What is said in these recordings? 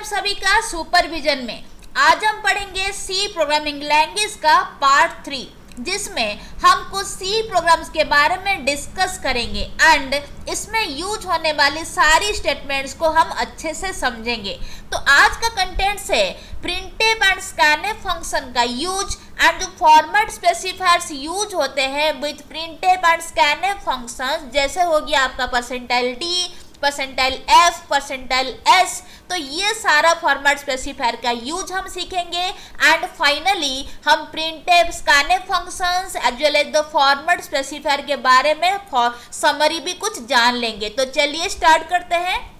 सभी का सुपरविजन में। आज हम पढ़ेंगे सी प्रोग्रामिंग लैंग्वेज का पार्ट 3, जिसमें हम कुछ सी प्रोग्राम्स के बारे में डिस्कस करेंगे एंड इसमें यूज होने वाली सारी स्टेटमेंट्स को हम अच्छे से समझेंगे। तो आज का कंटेंट है प्रिंटफ एंड स्कैनफ फंक्शन का यूज एंड जो फॉर्मेट स्पेसिफायर्स यूज होते हैं with printf and scanf function, जैसे हो गया आपका %d, %f, %s। तो ये सारा फॉर्मेट स्पेसिफायर का यूज हम सीखेंगे एंड फाइनली हम printf scanf functions as well as the format specifier के बारे में समरी भी कुछ जान लेंगे। तो चलिए स्टार्ट करते हैं।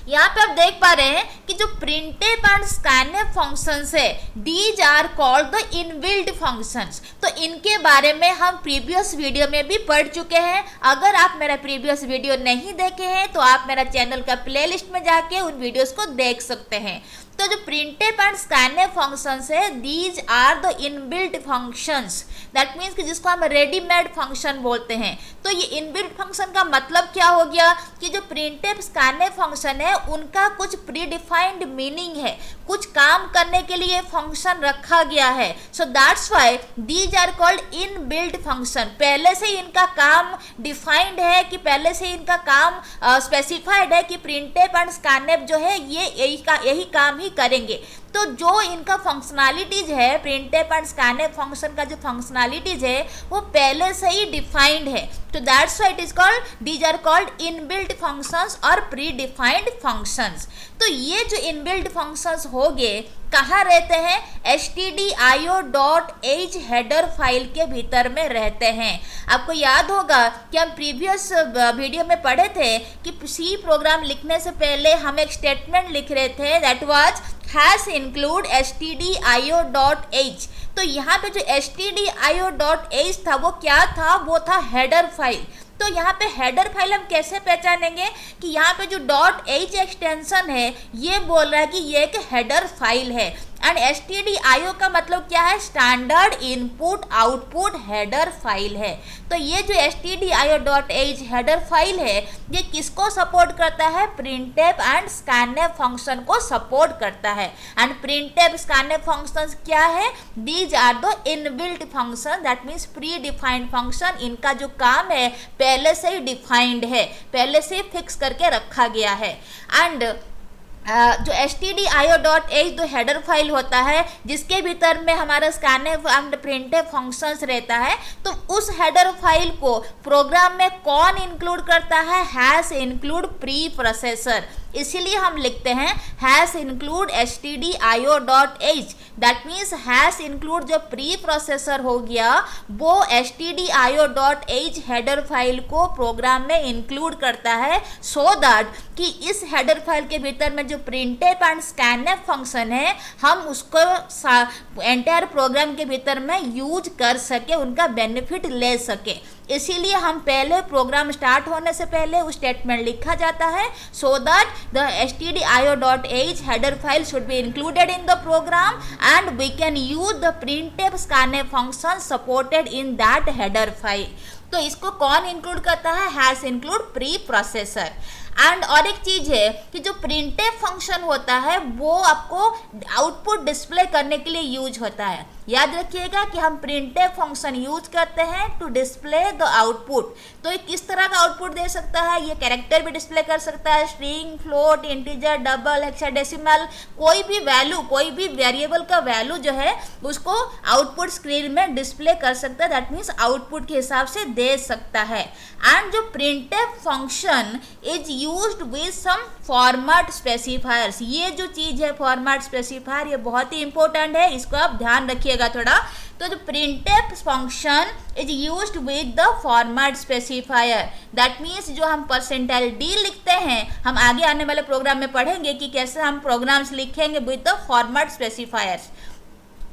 यहाँ पे आप देख पा रहे हैं कि जो प्रिंटफ एंड स्कैनफ फंक्शंस है, these are called the inbuilt functions. तो इनके बारे में हम प्रीवियस वीडियो में भी पढ़ चुके हैं। अगर आप मेरा प्रीवियस वीडियो नहीं देखे हैं तो आप मेरा चैनल का प्लेलिस्ट में जाके उन वीडियोस को देख सकते हैं। तो जो प्रिंटफ एंड स्कैनफ फंक्शंस है, these are the inbuilt functions, that means कि जिसको हम रेडीमेड फंक्शन बोलते हैं। तो ये इनबिल्ट फंक्शन का मतलब क्या हो गया कि जो प्रिंटफ स्कैनफ फंक्शन है उनका कुछ प्री डिफाइंड मीनिंग है, कुछ काम करने के लिए फंक्शन रखा गया है। So that's why these are called inbuilt function. पहले से ही इनका काम डिफाइंड है, कि पहले से इनका काम स्पेसिफाइड है कि प्रिंटफ एंड स्कैनफ जो है ये यही काम ही करेंगे। तो जो इनका फंक्शनैलिटीज है, प्रिंटफ एंड स्कैनफ फंक्शन का जो फंक्शनैलिटीज है वो पहले से ही डिफाइंड है। तो that's why it is called, these are called inbuilt functions और प्री डिफाइंड फंक्शंस। तो ये जो इनबिल्ट फंक्शंस हो गए कहाँ रहते हैं? stdio.h हेडर फाइल के भीतर में रहते हैं। आपको याद होगा कि हम प्रीवियस वीडियो में पढ़े थे कि सी प्रोग्राम लिखने से पहले हम एक स्टेटमेंट लिख रहे थे, that was hash include stdio.h। तो यहाँ पे जो stdio.h था वो क्या था? वो था हेडर फाइल। तो यहाँ पे हेडर फाइल हम कैसे पहचानेंगे कि यहाँ पे जो .h एक्सटेंशन है ये बोल रहा है कि ये एक हेडर फाइल है। एंड stdio का मतलब क्या है? Standard input output header file है। तो ये जो stdio.h हेडर फाइल है ये किसको सपोर्ट करता है? प्रिंटफ एंड स्कैनफ फंक्शन को सपोर्ट करता है। एंड प्रिंटफ स्कैनफ फंक्शंस क्या है? These are the inbuilt function, that means predefined function. इनका जो काम है पहले से ही डिफाइंड है, पहले से फिक्स करके रखा गया है। एंड जो stdio.h जो हेडर फाइल होता है जिसके भीतर में हमारा स्कैनफ एंड प्रिंटफ फंक्शंस रहता है, तो उस हेडर फाइल को प्रोग्राम में कौन इंक्लूड करता है? Hash include pre processor. इसीलिए हम लिखते हैं hash include stdio.h, that means hash include जो प्री प्रोसेसर हो गया वो stdio.h हेडर फाइल को प्रोग्राम में इंक्लूड करता है, सो दैट कि इस हेडर फाइल के भीतर में जो प्रिंटफ एंड स्कैनफ फंक्शन है हम उसको एंटायर प्रोग्राम के भीतर में यूज कर सके, उनका बेनिफिट ले सके। इसीलिए हम पहले प्रोग्राम स्टार्ट होने से पहले उस स्टेटमेंट लिखा जाता है, so that the stdio.h header file should be included in the program and we can use the printf scanf function supported in that header file. तो इसको कौन इंक्लूड करता है? Hash include preprocessor. And और एक चीज है कि जो प्रिंटफ फंक्शन होता है वो आपको आउटपुट डिस्प्ले करने के लिए यूज होता है। याद रखिएगा कि हम प्रिंटफ फंक्शन यूज करते हैं टू डिस्प्ले द आउटपुट। तो ये किस तरह का आउटपुट दे सकता है? ये कैरेक्टर भी डिस्प्ले कर सकता है, string, float, integer, double, hexadecimal, कोई भी वैल्यू, कोई भी वेरिएबल का वैल्यू जो है उसको आउटपुट स्क्रीन में डिस्प्ले कर सकता है, दैट मीन्स आउटपुट के हिसाब से दे सकता है। एंड जो printf function is used with some format specifiers, ये जो चीज है फॉर्मेट स्पेसिफायर ये बहुत ही इंपॉर्टेंट है, इसको आप ध्यान रखिएगा थोड़ा। तो जो printf function is used with the format specifier, that means जो हम %d लिखते हैं, हम आगे आने वाले प्रोग्राम में पढ़ेंगे कि कैसे हम प्रोग्राम्स लिखेंगे विद द फॉर्मेट स्पेसिफायर्स।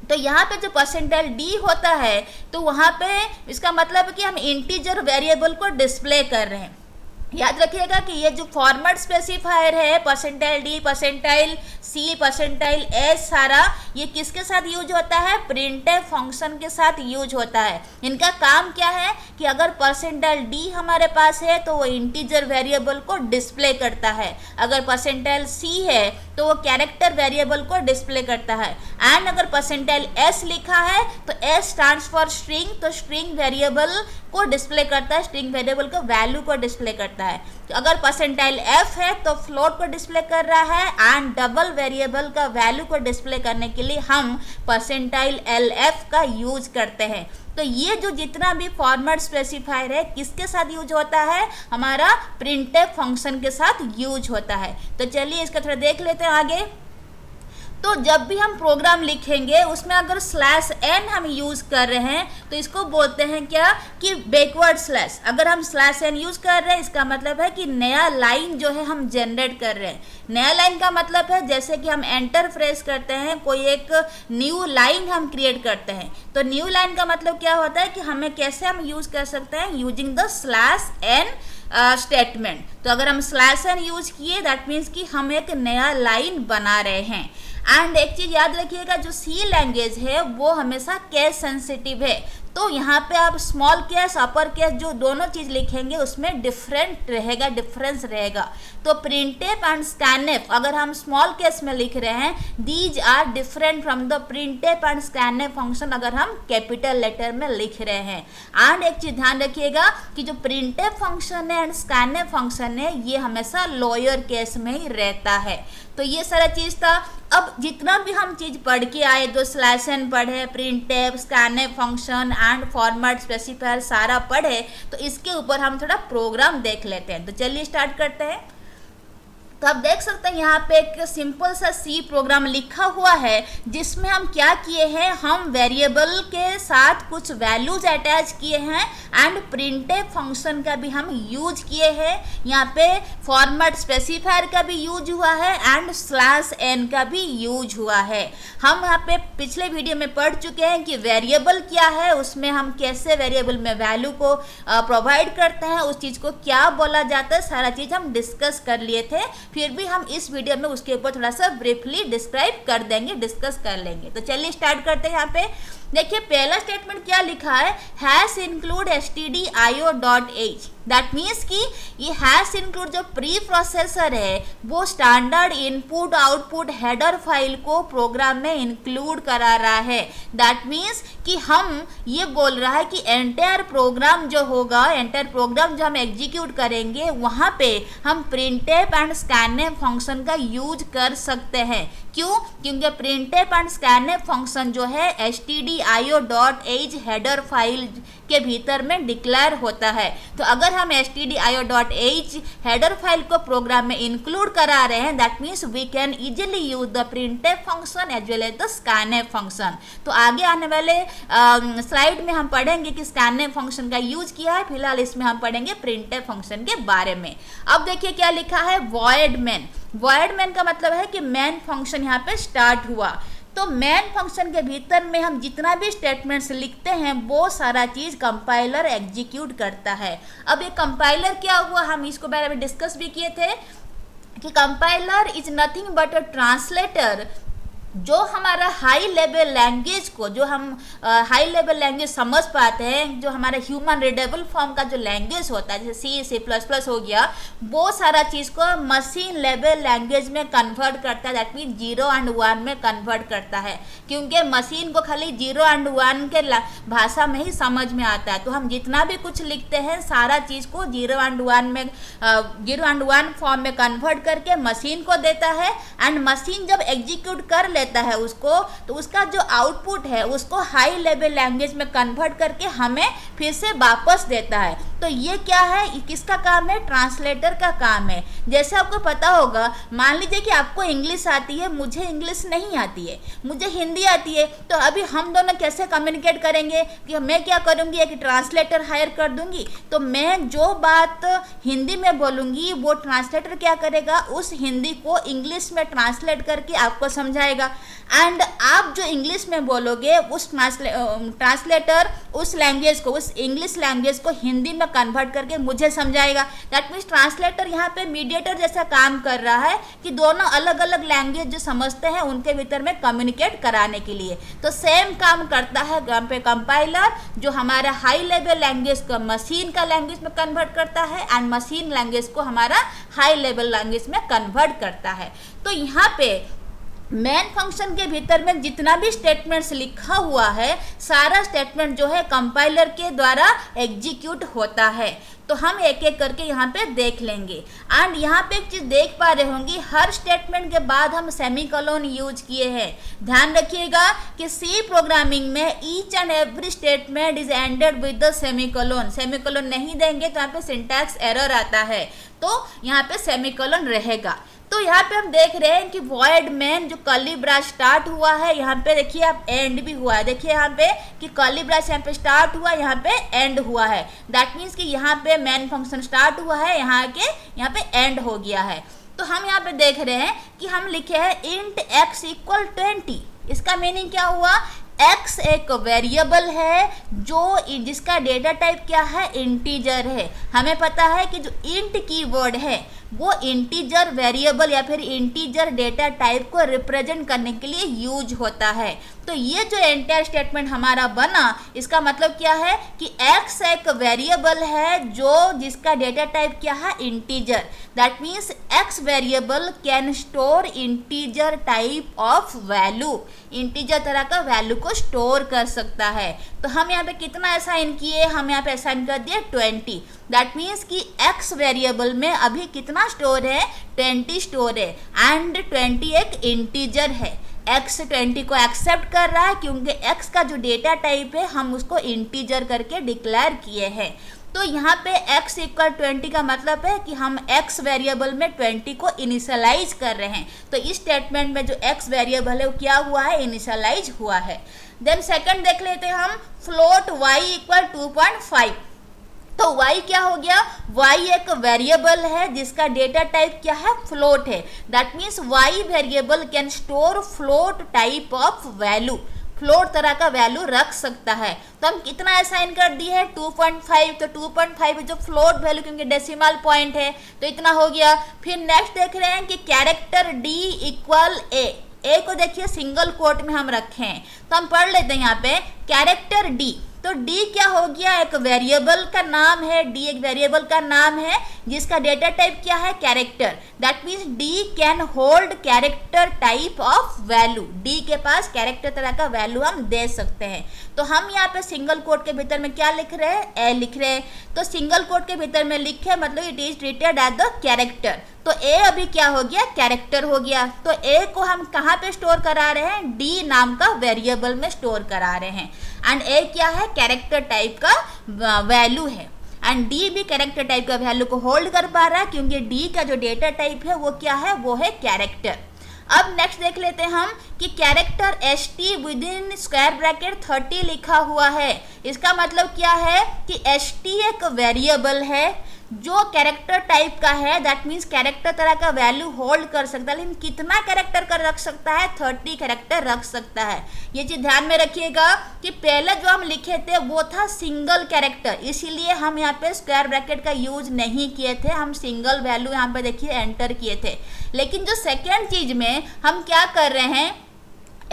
तो यहाँ पे जो %d होता है तो वहाँ पे इसका मतलब है कि हम इंटीजर वेरिएबल को डिस्प्ले कर रहे हैं। याद रखिएगा कि ये जो फॉर्मेट स्पेसिफायर है परसेंटाइल डी, परसेंटाइल सी, परसेंटाइल एस, सारा ये किसके साथ यूज होता है? प्रिंटफ फंक्शन के साथ यूज होता है। इनका काम क्या है कि अगर परसेंटाइल डी हमारे पास है तो वो इंटीजर वेरिएबल को डिस्प्ले करता है, अगर परसेंटाइल सी है तो वो कैरेक्टर वेरिएबल को डिस्प्ले करता है, एंड अगर परसेंटाइल एस लिखा है तो एस स्टैंड्स फॉर स्ट्रिंग, तो स्ट्रिंग वेरिएबल को डिस्प्ले करता है, स्ट्रिंग वेरिएबल को वैल्यू को डिस्प्ले करता है। तो अगर परसेंटाइल एफ है तो फ्लोट को डिस्प्ले कर रहा है, एंड डबल वेरिएबल का वैल्यू को डिस्प्ले करने के लिए हम परसेंटाइल एल एफ का यूज करते हैं। तो ये जो जितना भी फॉर्मेट स्पेसिफायर है किसके साथ यूज होता है? हमारा प्रिंटफ फंक्शन के साथ यूज होता है। तो चलिए इसका थोड़ा देख लेते हैं आगे। तो जब भी हम प्रोग्राम लिखेंगे उसमें अगर /n हम यूज़ कर रहे हैं तो इसको बोलते हैं क्या कि बैकवर्ड स्लैश। अगर हम /n यूज़ कर रहे हैं इसका मतलब है कि नया लाइन जो है हम जनरेट कर रहे हैं। नया लाइन का मतलब है जैसे कि हम एंटर प्रेस करते हैं, कोई एक न्यू लाइन हम क्रिएट करते हैं। तो न्यू लाइन का मतलब क्या होता है कि हमें कैसे हम यूज़ कर सकते हैं? Using the /n statement. तो अगर हम /n यूज किए दैट मीन्स कि हम एक नया लाइन बना रहे हैं। एंड एक चीज़ याद रखिएगा, जो सी लैंग्वेज है वो हमेशा केस सेंसिटिव है। तो यहाँ पे आप स्मॉल केस अपर केस जो दोनों चीज़ लिखेंगे उसमें डिफरेंट रहेगा, डिफरेंस रहेगा। तो प्रिंटफ एंड स्कैनफ अगर हम स्मॉल केस में लिख रहे हैं, these are different from the printf and scanf function अगर हम कैपिटल लेटर में लिख रहे हैं। एंड एक चीज़ ध्यान रखिएगा कि जो प्रिंटफ फंक्शन है एंड स्कैनफ फंक्शन है ये हमेशा लोअर केस में ही रहता है। तो ये सारा चीज़ था। अब जितना भी हम चीज़ पढ़ के आए, जो /n पढ़े, printf, scanf function and format specifier सारा पढ़े, तो इसके ऊपर हम थोड़ा प्रोग्राम देख लेते हैं। तो चलिए स्टार्ट करते हैं। तो आप देख सकते हैं यहाँ पे एक सिंपल सा सी प्रोग्राम लिखा हुआ है जिसमें हम क्या किए हैं, हम वेरिएबल के साथ कुछ वैल्यूज अटैच किए हैं एंड प्रिंटफ फंक्शन का भी हम यूज किए हैं। यहाँ पे फॉर्मेट स्पेसिफायर का भी यूज हुआ है एंड /n का भी यूज हुआ है। हम यहाँ पे पिछले वीडियो में पढ़ चुके हैं कि वेरिएबल क्या है, उसमें हम कैसे वेरिएबल में वैल्यू को प्रोवाइड करते हैं, उस चीज़ को क्या बोला जाता है, सारा चीज़ हम डिस्कस कर लिए थे। फिर भी हम इस वीडियो में उसके ऊपर थोड़ा सा ब्रीफली डिस्क्राइब कर देंगे, डिस्कस कर लेंगे। तो चलिए स्टार्ट करते हैं। यहाँ पे देखिए पहला स्टेटमेंट क्या लिखा है, hash include stdio.h। That means कि ये हैश इंक्लूड जो प्री प्रोसेसर है वो standard input output header file को प्रोग्राम में इंक्लूड करा रहा है। दैट मीन्स कि हम ये बोल रहा है कि एंटायर प्रोग्राम जो होगा, एंटायर प्रोग्राम जो हम एग्जीक्यूट करेंगे वहाँ पे हम प्रिंटफ एंड स्कैनफ फंक्शन का यूज कर सकते हैं। क्यों? क्योंकि प्रिंटफ एंड स्कैनफ फंक्शन जो है stdio.h हेडर फाइल के भीतर में डिक्लेयर होता है। तो अगर हम stdio.h हेडर फाइल को प्रोग्राम में इंक्लूड करा रहे हैं that means we can easily use the printf function as well as the scanf function. तो आगे आने वाले स्लाइड में हम पढ़ेंगे कि स्कैनफ फंक्शन का यूज किया है, फिलहाल इसमें हम पढ़ेंगे प्रिंटफ फंक्शन के बारे में। अब देखिए क्या लिखा है, वॉइड मेन। वॉइड मेन का मतलब है कि मेन फंक्शन यहाँ पे स्टार्ट हुआ। तो मेन फंक्शन के भीतर में हम जितना भी स्टेटमेंट्स लिखते हैं वो सारा चीज़ कंपाइलर एग्जीक्यूट करता है। अब ये कंपाइलर क्या हुआ, हम इसको बारे में डिस्कस भी किए थे कि compiler is nothing but a translator जो हमारा हाई लेवल लैंग्वेज को, जो हम हाई लेवल लैंग्वेज समझ पाते हैं, जो हमारा ह्यूमन रीडेबल फॉर्म का जो लैंग्वेज होता है जैसे C++ हो गया, वो सारा चीज़ को मशीन लेवल लैंग्वेज में कन्वर्ट करता है। दैट मीन 0 and 1 में कन्वर्ट करता है, क्योंकि मशीन को खाली 0 and 1 के भाषा में ही समझ में आता है। तो हम जितना भी कुछ लिखते हैं सारा चीज़ को 0 and 1 फॉर्म में कन्वर्ट करके मशीन को देता है, एंड मशीन जब एग्जीक्यूट कर लेता है उसको, तो उसका जो आउटपुट है उसको हाई लेवल लैंग्वेज में कन्वर्ट करके हमें फिर से वापस देता है। तो ये क्या है, किसका काम है? ट्रांसलेटर का काम है। जैसे आपको पता होगा, मान लीजिए कि आपको इंग्लिश आती है, मुझे इंग्लिश नहीं आती है, मुझे हिंदी आती है, तो अभी हम दोनों कैसे कम्युनिकेट करेंगे? कि मैं क्या करूँगी, एक ट्रांसलेटर हायर कर दूंगी, तो मैं जो बात हिंदी में बोलूँगी वो ट्रांसलेटर क्या करेगा, उस हिंदी को इंग्लिश में ट्रांसलेट करके आपको समझाएगा। एंड आप जो इंग्लिश में बोलोगे उस ट्रांसलेटर उस लैंग्वेज को, उस इंग्लिश लैंग्वेज को हिंदी में में कन्वर्ट करके मुझे समझाएगा। दैट मीन्स ट्रांसलेटर यहाँ पे मीडिएटर जैसा काम कर रहा है कि दोनों अलग अलग लैंग्वेज जो समझते हैं उनके भीतर में कम्युनिकेट कराने के लिए। तो सेम काम करता है यहाँ पे कंपाइलर, जो हमारा हाई लेवल लैंग्वेज को मशीन का लैंग्वेज में कन्वर्ट करता है एंड मशीन लैंग्वेज को हमारा हाई लेवल लैंग्वेज में कन्वर्ट करता है। तो यहाँ पे मेन फंक्शन के भीतर में जितना भी स्टेटमेंट्स लिखा हुआ है सारा स्टेटमेंट जो है कंपाइलर के द्वारा एग्जीक्यूट होता है। तो हम एक एक करके यहाँ पे देख लेंगे। एंड यहाँ पे एक चीज़ देख पा रहे होंगे, हर स्टेटमेंट के बाद हम सेमीकोलन यूज किए हैं। ध्यान रखिएगा कि सी प्रोग्रामिंग में each and every statement is ended with the semicolon. Semicolon नहीं देंगे तो यहाँ पे सिंटैक्स एरर आता है, तो यहाँ पे सेमीकोलन रहेगा। तो यहाँ पे हम देख रहे हैं कि वॉइड मेन जो कर्ली ब्रैकेट स्टार्ट हुआ है, यहाँ पे देखिए आप एंड भी हुआ है। देखिए यहाँ पे कि कर्ली ब्रैकेट यहाँ पे स्टार्ट हुआ, यहाँ पे एंड हुआ है। दैट मीन्स कि यहाँ पे मेन फंक्शन स्टार्ट हुआ है, यहाँ पे एंड हो गया है। तो हम यहाँ पे देख रहे हैं कि हम लिखे हैं इंट x इक्वल 20। इसका मीनिंग क्या हुआ? x एक वेरिएबल है जिसका डेटा टाइप क्या है? इंटीजर है। हमें पता है कि जो इंट कीवर्ड है वो इंटीजर वेरिएबल या फिर इंटीजर डेटा टाइप को रिप्रेजेंट करने के लिए यूज होता है। तो ये जो एंटायर स्टेटमेंट हमारा बना, इसका मतलब क्या है कि x एक वेरिएबल है जिसका डेटा टाइप क्या है? Integer. That means x variable can store integer type of value. Integer तरह का वैल्यू को स्टोर कर सकता है। तो हम यहाँ पे कितना असाइन किए? हम यहाँ पे असाइन कर दिए 20। दैट मीन्स कि x वेरिएबल में अभी कितना स्टोर है? 20 स्टोर है एंड 20 एक इंटीजर है। x 20 को एक्सेप्ट कर रहा है क्योंकि x का जो डेटा टाइप है हम उसको इंटीजर करके डिक्लेयर किए हैं। तो यहाँ पे x इक्वल 20 का मतलब है कि हम x वेरिएबल में 20 को इनिशियलाइज कर रहे हैं। तो इस स्टेटमेंट में जो x वेरिएबल है वो क्या हुआ है? इनिशियलाइज हुआ है। देन सेकंड देख लेते हैं हम, फ्लोट y इक्वल 2.5। तो y क्या हो गया? y एक वेरिएबल है जिसका डेटा टाइप क्या है? फ्लोट है। That means y variable can store float type of value. Float तरह का वैल्यू रख सकता है। तो हम कितना असाइन कर दिए है? 2.5। तो 2.5 जो फ्लोट वैल्यू क्योंकि डेसिमल पॉइंट है तो इतना हो गया। फिर नेक्स्ट देख रहे हैं कि कैरेक्टर d इक्वल a को देखिए सिंगल कोट में हम रखे हैं। तो हम पढ़ लेते हैं यहाँ पे कैरेक्टर d। तो d क्या हो गया? एक वेरिएबल का नाम है। d एक वेरिएबल का नाम है जिसका डेटा टाइप क्या है? Character. That means d can hold character type of value. d के पास कैरेक्टर तरह का वैल्यू हम दे सकते हैं। तो हम यहाँ पे सिंगल कोट के भीतर में क्या लिख रहे हैं? a लिख रहे हैं। तो सिंगल कोट के भीतर में लिखे मतलब it is treated as the character. तो a अभी क्या हो गया? कैरेक्टर हो गया। तो a को हम कहाँ पे स्टोर करा रहे हैं? d नाम का वेरिएबल में स्टोर करा रहे हैं। एंड a क्या है? कैरेक्टर टाइप का वैल्यू है। एंड d भी कैरेक्टर टाइप का वैल्यू को होल्ड कर पा रहा है क्योंकि d का जो डेटा टाइप है वो क्या है? वो है कैरेक्टर। अब नेक्स्ट देख लेते हैं हम कि character st with in square bracket 30 लिखा हुआ है। इसका मतलब क्या है कि st एक वेरिएबल है जो कैरेक्टर टाइप का है। दैट मीन्स कैरेक्टर तरह का वैल्यू होल्ड कर सकता है, लेकिन कितना कैरेक्टर का रख सकता है? 30 कैरेक्टर रख सकता है। ये चीज ध्यान में रखिएगा कि पहले जो हम लिखे थे वो था सिंगल कैरेक्टर, इसीलिए हम यहाँ पे स्क्वायर ब्रैकेट का यूज नहीं किए थे। हम सिंगल वैल्यू यहाँ पे देखिए एंटर किए थे। लेकिन जो सेकेंड चीज में हम क्या कर रहे हैं,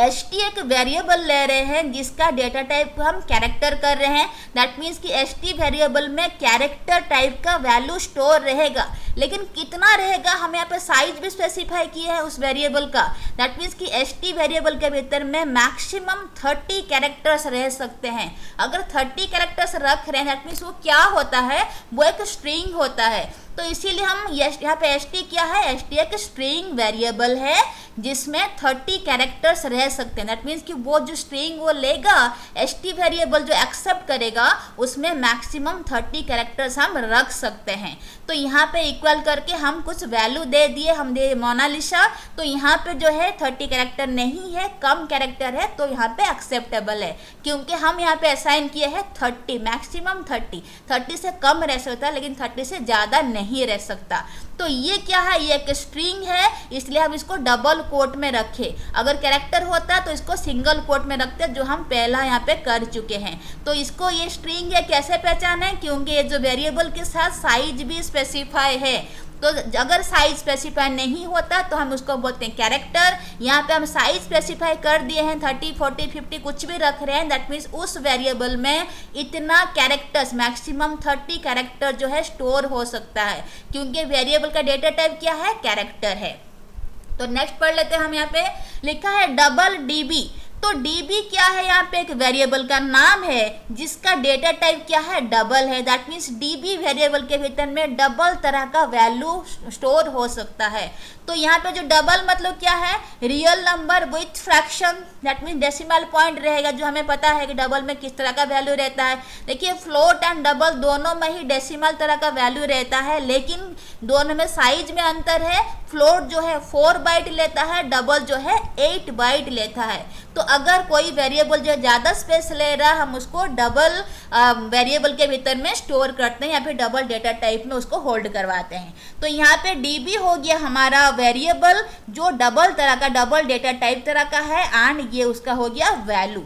st एक वेरिएबल ले रहे हैं जिसका डेटा टाइप हम कैरेक्टर कर रहे हैं। दैट मीन्स कि st वेरिएबल में कैरेक्टर टाइप का वैल्यू स्टोर रहेगा, लेकिन कितना रहेगा हम यहाँ पे साइज भी स्पेसिफाई किए हैं उस वेरिएबल का। दैट मीन्स कि st वेरिएबल के भीतर में मैक्सिमम 30 कैरेक्टर्स रह सकते हैं। अगर 30 कैरेक्टर्स रख रहे हैं दैट मीन्स वो क्या होता है? वो एक स्ट्रिंग होता है। तो इसीलिए हम यहाँ पे st क्या है? st एक स्ट्रिंग वेरिएबल है जिसमें 30 कैरेक्टर्स रह सकते हैं। दैट मीन्स कि वो जो स्ट्रिंग वो लेगा st वेरिएबल जो एक्सेप्ट करेगा उसमें मैक्सिमम 30 कैरेक्टर्स हम रख सकते हैं। तो यहाँ पे इक्वल करके हम कुछ वैल्यू दे दिए, हम दे मोनालिसा। तो यहाँ पे जो है 30 कैरेक्टर नहीं है, कम कैरेक्टर है, तो यहाँ पे एक्सेप्टेबल है क्योंकि हम यहाँ पे असाइन किए हैं 30, मैक्सिमम 30 से कम रह सकता है लेकिन 30 से ज़्यादा नहीं रह सकता। तो ये क्या है, ये एक स्ट्रिंग है, इसलिए हम इसको डबल कोट में रखे। अगर कैरेक्टर होता तो इसको सिंगल कोट में रखते, जो हम पहला यहाँ पे कर चुके हैं। तो इसको ये स्ट्रिंग है, कैसे पहचाने, क्योंकि ये जो वेरिएबल के साथ साइज भी स्पेसिफाई है। तो अगर साइज स्पेसिफाई नहीं होता तो हम उसको बोलते हैं कैरेक्टर। यहाँ पे हम साइज स्पेसिफाई कर दिए हैं, 30, 40, 50 कुछ भी रख रहे हैं, दैट मीन्स उस वेरिएबल में इतना कैरेक्टर्स, मैक्सिमम 30 कैरेक्टर जो है स्टोर हो सकता है, क्योंकि वेरिएबल का डेटा टाइप क्या है, कैरेक्टर है। तो नेक्स्ट पढ़ लेते हैं हम। यहाँ पे लिखा है डबल डीबी। तो डीबी क्या है, यहाँ पे एक वेरिएबल का नाम है जिसका डेटा टाइप क्या है, डबल है। दैट मीन्स डीबी वेरिएबल के भीतर में डबल तरह का वैल्यू स्टोर हो सकता है। तो यहाँ पे जो डबल मतलब क्या है, real number with fraction, that means decimal point रहेगा, जो हमें पता है कि डबल में किस तरह का वैल्यू रहता है। देखिए फ्लोट एंड डबल दोनों में ही डेसिमल तरह का वैल्यू रहता है, लेकिन दोनों में साइज में अंतर है। फ्लोट जो है 4 बाइट लेता है, डबल जो है 8 बाइट लेता है। तो अगर कोई वेरिएबल जो ज़्यादा स्पेस ले रहा है, हम उसको डबल वेरिएबल के भीतर में स्टोर करते हैं या फिर डबल डेटा टाइप में उसको होल्ड करवाते हैं। तो यहाँ पे डीबी हो गया हमारा वेरिएबल जो डबल तरह का, डबल डेटा टाइप तरह का है, एंड ये उसका हो गया वैल्यू।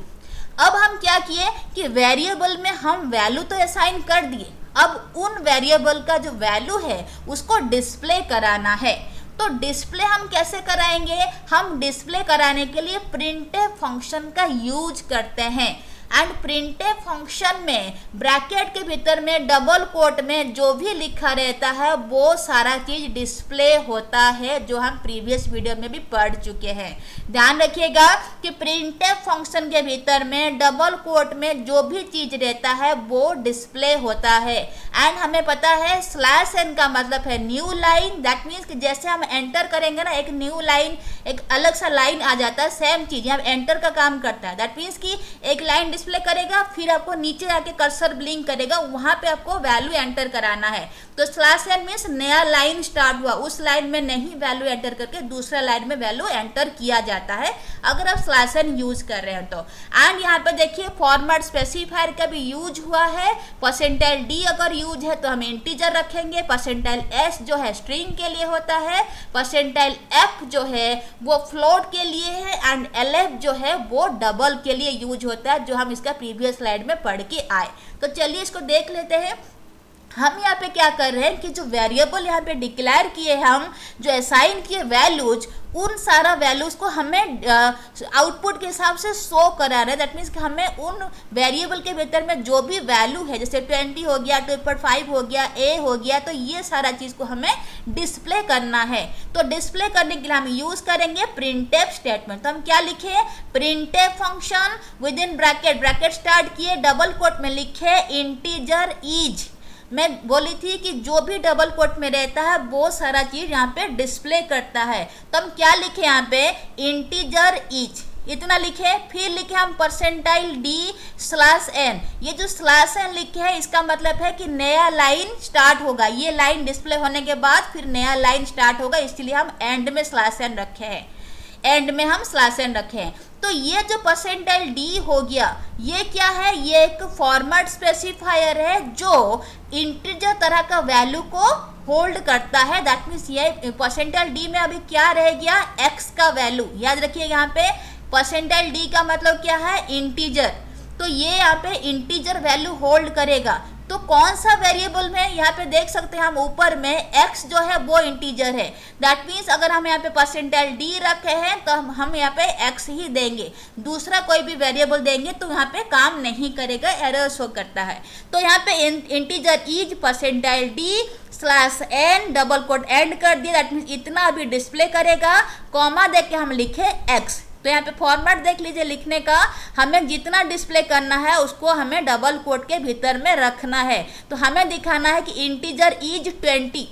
अब हम क्या किए कि वेरिएबल में हम वैल्यू तो असाइन कर दिए, अब उन वेरिएबल का जो वैल्यू है उसको डिस्प्ले कराना है। तो डिस्प्ले हम कैसे कराएंगे, हम डिस्प्ले कराने के लिए प्रिंटफ फंक्शन का यूज करते हैं। एंड प्रिंटफ फंक्शन में ब्रैकेट के भीतर में डबल कोट में जो भी लिखा रहता है वो सारा चीज डिस्प्ले होता है, जो हम प्रीवियस वीडियो में भी पढ़ चुके हैं। ध्यान रखिएगा कि प्रिंटफ फंक्शन के भीतर में डबल कोट में जो भी चीज रहता है वो डिस्प्ले होता है। एंड हमें पता है स्लैश एन का मतलब है न्यू लाइन, दैट मीन्स कि जैसे हम एंटर करेंगे ना, एक न्यू लाइन, एक अलग सा लाइन आ जाता है, सेम चीज यहाँ एंटर का काम करता है। दैट मीन्स कि एक लाइन डिस्प्ले करेगा, फिर आपको नीचे आके कर्सर ब्लिंक करेगा, वहां पे आपको वैल्यू एंटर कराना है। तो स्लैश एन मीन्स नया लाइन स्टार्ट हुआ, उस लाइन में नहीं वैल्यू एंटर करके दूसरा लाइन में वैल्यू एंटर किया जाता है अगर आप स्लैश एन यूज कर रहे हैं तो। एंड यहाँ पे देखिए फॉर्मेट स्पेसिफायर का भी यूज हुआ है। परसेंटाइल डी अगर यूज है तो हम इंटीजर रखेंगे, परसेंटाइल एस जो है स्ट्रिंग के लिए होता है, परसेंटाइल एफ जो है वो फ्लोट के लिए है, एंड एलएफ जो है वो डबल के लिए यूज होता है, जो हम इसका प्रीवियस स्लाइड में पढ़ के आए। तो चलिए इसको देख लेते हैं। हम यहाँ पे क्या कर रहे हैं कि जो वेरिएबल यहाँ पे डिक्लेयर किए, हम जो असाइन किए वैल्यूज, उन सारा वैल्यूज को हमें आउटपुट के हिसाब से शो करा रहे हैं। दैट मीन्स कि हमें उन वेरिएबल के भीतर में जो भी वैल्यू है, जैसे 20 हो गया, 2.5 हो गया, ए हो गया, तो ये सारा चीज़ को हमें डिस्प्ले करना है। तो डिस्प्ले करने के लिए हम यूज करेंगे प्रिंटफ स्टेटमेंट। तो हम क्या लिखे, printf function with in bracket, bracket start किए, डबल कोट में लिखे इंटीजर इज। मैं बोली थी कि जो भी डबल कोट में रहता है वो सारा चीज यहाँ पे डिस्प्ले करता है। तो हम क्या लिखे यहाँ पे, इंटीजर इच, इतना लिखे। फिर लिखे हम परसेंटाइल डी स्लैश एन। ये जो स्लैश एन लिखे है इसका मतलब है कि नया लाइन स्टार्ट होगा, ये लाइन डिस्प्ले होने के बाद फिर नया लाइन स्टार्ट होगा, इसलिए हम एंड में स्लैश एन रखे हैं, एंड में हम स्लैश एन रखे हैं। तो ये जो परसेंटाइल डी हो गया, ये क्या है, ये एक फॉर्मेट स्पेसिफायर है जो इंटीजर तरह का वैल्यू को होल्ड करता है। दैट मीन्स ये परसेंटाइल डी में अभी क्या रह गया, एक्स का वैल्यू। याद रखिए यहाँ पे परसेंटाइल डी का मतलब क्या है, इंटीजर। तो ये यहाँ पे इंटीजर वैल्यू होल्ड करेगा। तो कौन सा वेरिएबल में, यहाँ पे देख सकते हैं हम ऊपर में x जो है वो इंटीजर है। दैट मीन्स अगर हम यहाँ पे परसेंटाइल d रखे हैं तो हम यहाँ पे x ही देंगे, दूसरा कोई भी वेरिएबल देंगे तो यहाँ पे काम नहीं करेगा, एरर शो करता है। तो यहाँ पे integer is percentile d slash N double quote and कर दिया, दैट मीन्स इतना अभी डिस्प्ले करेगा, कॉमा दे के हम लिखे x। तो यहाँ पे फॉर्मेट देख लीजिए लिखने का, हमें जितना डिस्प्ले करना है उसको हमें डबल कोट के भीतर में रखना है। तो हमें दिखाना है कि इंटीजर इज 20,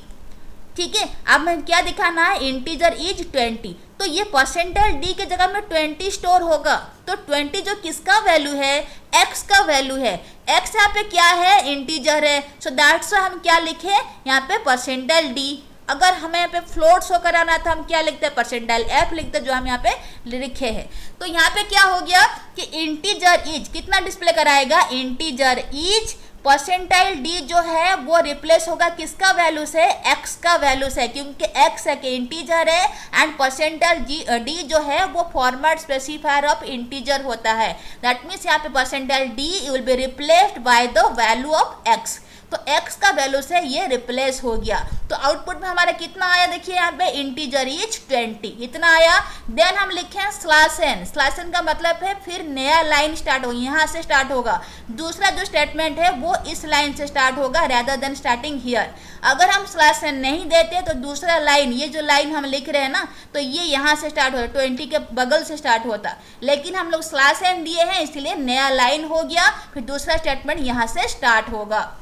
ठीक है। अब हमें क्या दिखाना है, इंटीजर इज 20। तो ये परसेंटाइल डी के जगह में 20 स्टोर होगा। तो 20 जो किसका वैल्यू है, x का वैल्यू है। x यहाँ पे क्या है, इंटीजर है। सो दैट्स व्हाई हम क्या लिखे यहाँ पे परसेंटाइल डी। अगर हमें यहाँ पे फ्लोट शो कराना था हम क्या लिखते हैं, परसेंटाइल एफ लिखते हैं, जो हम यहाँ पे लिखे हैं। तो यहाँ पे क्या हो गया कि इंटीजर इज कितना डिस्प्ले कराएगा, इंटीजर इज परसेंटाइल डी जो है वो रिप्लेस होगा किसका वैल्यू से, एक्स का वैल्यू से, क्योंकि एक्स एक इंटीजर है एंड परसेंटाइल डी जो है वो फॉर्मेट स्पेसिफायर ऑफ इंटीजर होता है। दैट मीन्स यहाँ पे percentile D will be replaced by the value of x, तो x का वैल्यू से ये रिप्लेस हो गया। तो आउटपुट में हमारा कितना आया, देखिए यहाँ पे इंटीजर इज 20 इतना आया। देन हम लिखे स्लैश एन, स्लैश एन का मतलब है फिर नया लाइन स्टार्ट हो, यहाँ से स्टार्ट होगा। दूसरा जो स्टेटमेंट है वो इस लाइन से स्टार्ट होगा रेदर देन स्टार्टिंग हियर। अगर हम स्लैश एन नहीं देते तो दूसरा लाइन, ये जो लाइन हम लिख रहे हैं ना, तो ये यहाँ से स्टार्ट होता, 20 के बगल से स्टार्ट होता, लेकिन हम लोग स्लैश एन दिए हैं इसलिए नया लाइन हो गया, फिर दूसरा स्टेटमेंट यहाँ से स्टार्ट होगा।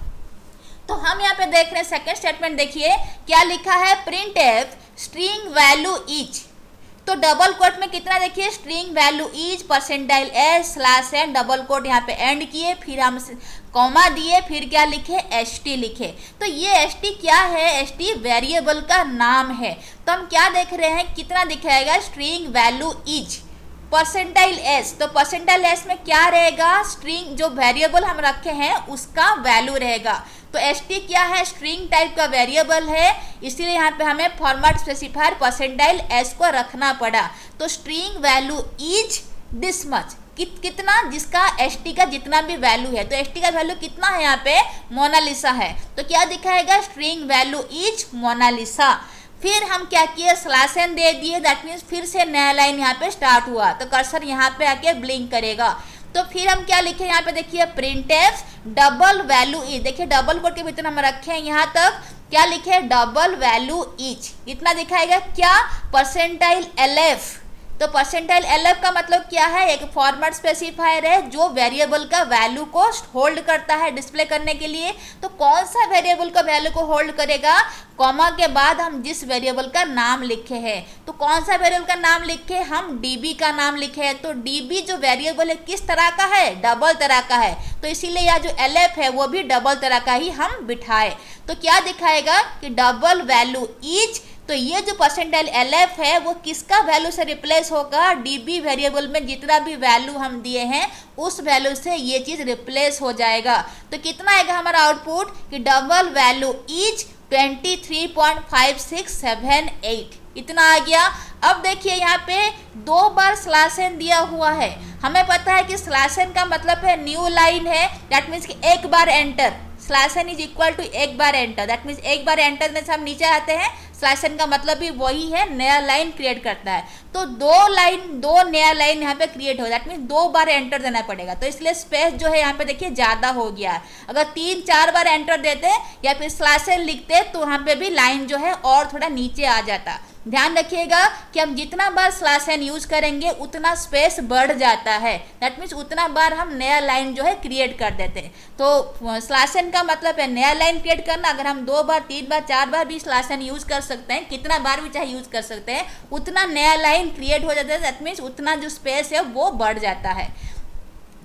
तो हम यहाँ पे देख रहे हैं सेकंड स्टेटमेंट, देखिए क्या लिखा है, printf string value each. तो डबल कोट में कितना, देखिए string value each percentile S slash N, double quote यहाँ पे एंड किए, फिर हम कॉमा दिए, फिर क्या लिखे, एस टी लिखे। तो ये एस टी क्या है, एस टी वेरिएबल का नाम है। तो हम क्या देख रहे हैं, कितना दिखाएगा, string value each percentile S. तो परसेंटाइल एस में क्या रहेगा, स्ट्रिंग जो वेरिएबल हम रखे हैं उसका वैल्यू रहेगा। तो एस टी क्या है, स्ट्रिंग टाइप का वेरिएबल है, इसीलिए यहाँ पे हमें फॉर्मेट स्पेसिफायर परसेंटाइल एस को रखना पड़ा। तो string value is this much, कितना, जिसका एस टी का जितना भी वैल्यू है। तो एस टी का वैल्यू कितना है, यहाँ पे मोनालिसा है, तो क्या दिखाएगा, स्ट्रिंग वैल्यू इज मोनालिसा। फिर हम क्या किए, स्लैश एन दे दिए, दैट मीन्स फिर से नया लाइन यहाँ पे स्टार्ट हुआ, तो कर्सर यहाँ पे आके ब्लिंक करेगा। तो फिर हम क्या लिखे, यहाँ पे देखिए print F double value etch, देखिए डबल कोट के भीतर हम रखे हैं यहाँ तक, क्या लिखे, डबल वैल्यू इच, इतना दिखाएगा क्या, परसेंटाइल एलएफ। तो परसेंटाइल एलएफ का मतलब क्या है, एक फॉर्मेट स्पेसिफायर है जो वेरिएबल का वैल्यू को होल्ड करता है डिस्प्ले करने के लिए। तो कौन सा वेरिएबल का वैल्यू को होल्ड करेगा, कॉमा के बाद हम जिस वेरिएबल का नाम लिखे हैं। तो कौन सा वेरिएबल का नाम लिखे, हम डीबी का नाम लिखे हैं। तो डीबी जो वेरिएबल है किस तरह का है, डबल तरह का है, तो इसीलिए यह जो एलएफ है वो भी डबल तरह का ही हम बिठाए। तो क्या दिखाएगा कि डबल वैल्यू इच। तो ये जो परसेंटाइल एलएफ है वो किसका वैल्यू से रिप्लेस होगा, डीबी वेरिएबल में जितना भी वैल्यू हम दिए हैं उस वैल्यू से ये चीज रिप्लेस हो जाएगा। तो कितना आएगा हमारा आउटपुट कि डबल वैल्यू इच 23.5678 इतना आ गया। अब देखिए यहाँ पे 2 बार स्लैश एन दिया हुआ है, हमें पता है कि स्लैश एन का मतलब है न्यू लाइन है, दैट मीन्स कि एक बार enter, slash N is equal to एक बार एंटर, दैट मीन्स एक बार एंटर में से हम नीचे आते हैं, स्लैश एन का मतलब भी वही है, नया लाइन क्रिएट करता है। तो दो नया लाइन यहाँ पे क्रिएट हो, दैट मीन्स 2 बार एंटर देना पड़ेगा, तो इसलिए स्पेस जो है यहाँ पे देखिए ज़्यादा हो गया है। अगर 3-4 बार एंटर देते या फिर स्लैश एन लिखते तो यहाँ पे भी लाइन जो है और थोड़ा नीचे आ जाता। ध्यान रखिएगा कि हम जितना बार स्लैश एन यूज करेंगे उतना स्पेस बढ़ जाता है, दैट मीन्स उतना बार हम नया लाइन जो है क्रिएट कर देते हैं। तो स्लैश एन का मतलब है नया लाइन क्रिएट करना। अगर हम 2 बार 3 बार 4 बार भी स्लैश एन यूज कर सकते हैं, कितना बार भी चाहे यूज कर सकते हैं, उतना नया लाइन क्रिएट हो जाता है, दैट मीन्स उतना जो स्पेस है वो बढ़ जाता है।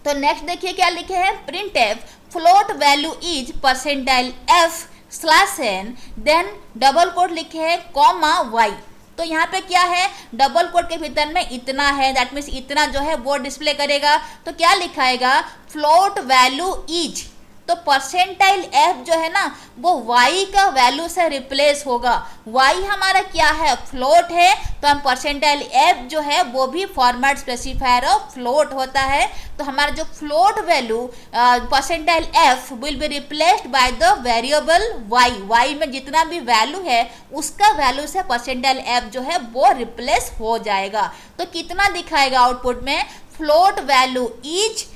तो नेक्स्ट देखिए क्या लिखे हैं, printf float value is percentile F slash N, then double quote लिखे हैं कॉमा वाई। तो यहाँ पे क्या है, डबल कोट के भीतर में इतना है, दैट मीन्स इतना जो है वो डिस्प्ले करेगा। तो क्या लिखाएगा, फ्लोट वैल्यू इज। तो परसेंटाइल एफ जो है ना वो y का वैल्यू से रिप्लेस होगा। y हमारा क्या है, फ्लोट है, तो हम परसेंटाइल एफ जो है वो भी फॉर्मेट स्पेसिफायर ऑफ फ्लोट होता है। तो हमारा जो float value percentile F will be replaced by the variable y में जितना भी वैल्यू है उसका वैल्यू से परसेंटाइल एफ जो है वो रिप्लेस हो जाएगा। तो कितना दिखाएगा आउटपुट में, फ्लोट वैल्यू इज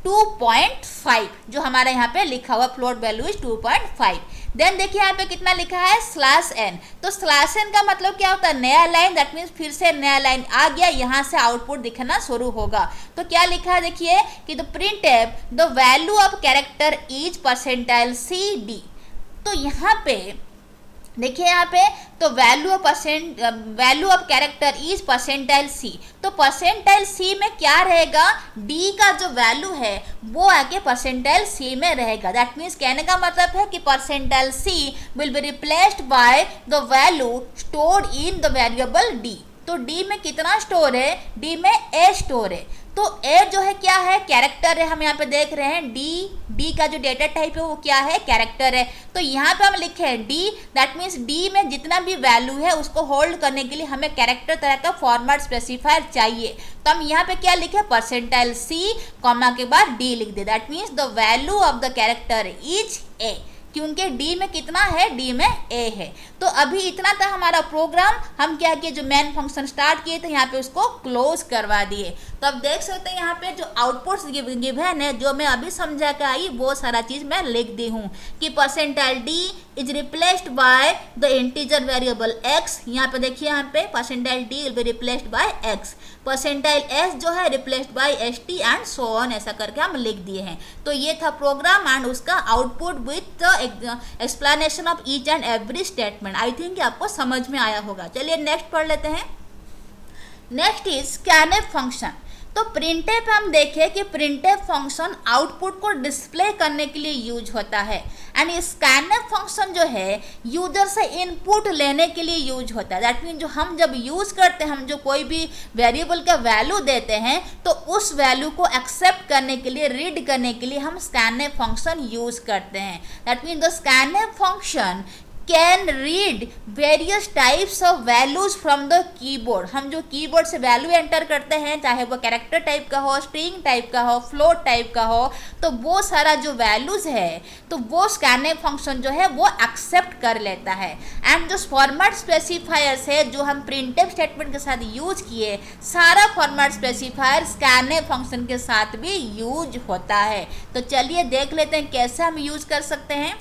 2.5, जो हमारा यहाँ पे लिखा हुआ फ्लोट वैल्यू इज 2.5। देन देखिए यहाँ पे कितना लिखा है, स्लैश एन। तो स्लैश एन का मतलब क्या होता है, नया लाइन, दैट मीन्स फिर से नया लाइन आ गया, यहाँ से आउटपुट दिखना शुरू होगा। तो क्या लिखा है देखिए कि the print F the value of character is percentile C D. तो यहाँ पे देखिए यहाँ पे तो value of character is percentile C. तो परसेंटाइल सी में क्या रहेगा, डी का जो वैल्यू है वो आके परसेंटाइल सी में रहेगा। दैट मीन्स कहने का मतलब है कि percentile C will be replaced by the value stored in the variable D. तो डी में कितना स्टोर है, डी में ए स्टोर है। तो ए जो है क्या है, कैरेक्टर है। हम यहाँ पे देख रहे हैं डी का जो डेटा टाइप है वो क्या है, कैरेक्टर है। तो यहाँ पे हम लिखे हैं डी, दैट मीन्स डी में जितना भी वैल्यू है उसको होल्ड करने के लिए हमें कैरेक्टर तरह का फॉर्मेट स्पेसिफायर चाहिए। तो हम यहाँ पे क्या लिखे, परसेंटाइल सी कॉमा के बाद डी लिख दे, that means the value of the character is A, क्योंकि डी में कितना है, डी में ए है। तो अभी इतना था हमारा प्रोग्राम। हम क्या किए, जो मेन फंक्शन स्टार्ट किए थे यहाँ पे उसको क्लोज करवा दिए। तो अब देख सकते हैं यहाँ पे जो आउटपुट्स गिवन है, जो मैं अभी समझा के आई वो सारा चीज मैं लिख दी हूँ कि percentile D is replaced by the integer variable x. यहाँ पे देखिए, यहाँ पे percentile D will be replaced bye x, percentile S जो है replaced by S T and so on, ऐसा करके हम लिख दिए हैं। तो ये था प्रोग्राम एंड उसका output with the explanation of each and every statement. I think आपको समझ में आया होगा। चलिए नेक्स्ट पढ़ लेते हैं। Next is scanf function. तो प्रिंटएफ हम देखें कि प्रिंटएफ फंक्शन आउटपुट को डिस्प्ले करने के लिए यूज होता है एंड ये स्कैनएफ फंक्शन जो है यूजर से इनपुट लेने के लिए यूज होता है। दैट मीन जो हम जब यूज करते हैं, हम जो कोई भी वेरिएबल का वैल्यू देते हैं तो उस वैल्यू को एक्सेप्ट करने के लिए, रीड करने के लिए हम स्कैनएफ फंक्शन यूज करते हैं। That mean the scanf function can read various types of values from the keyboard. हम जो कीबोर्ड से वैल्यू एंटर करते हैं, चाहे वो कैरेक्टर टाइप का हो, स्ट्रिंग टाइप का हो, फ्लोट टाइप का हो, तो वो सारा जो वैल्यूज है तो वो स्कैनएफ फंक्शन जो है वो एक्सेप्ट कर लेता है। एंड जो फॉर्मेट स्पेसिफायर्स है जो हम प्रिंटएफ स्टेटमेंट के साथ यूज किए, सारा फॉर्मेट स्पेसिफायर स्कैनएफ फंक्शन के साथ भी यूज होता है। तो चलिए देख लेते हैं कैसे हम यूज कर सकते हैं।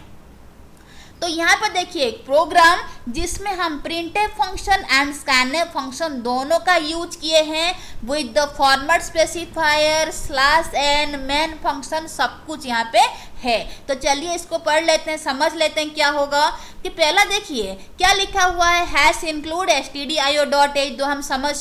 तो यहाँ पर देखिए एक प्रोग्राम जिसमें हम printf function and scanf function दोनों का यूज किए हैं with the format specifier /n main function, सब कुछ यहाँ पे है। तो चलिए इसको पढ़ लेते हैं, समझ लेते हैं क्या होगा। कि पहला देखिए क्या लिखा हुआ है, हैश इंक्लूड stdio.h, जो हम समझ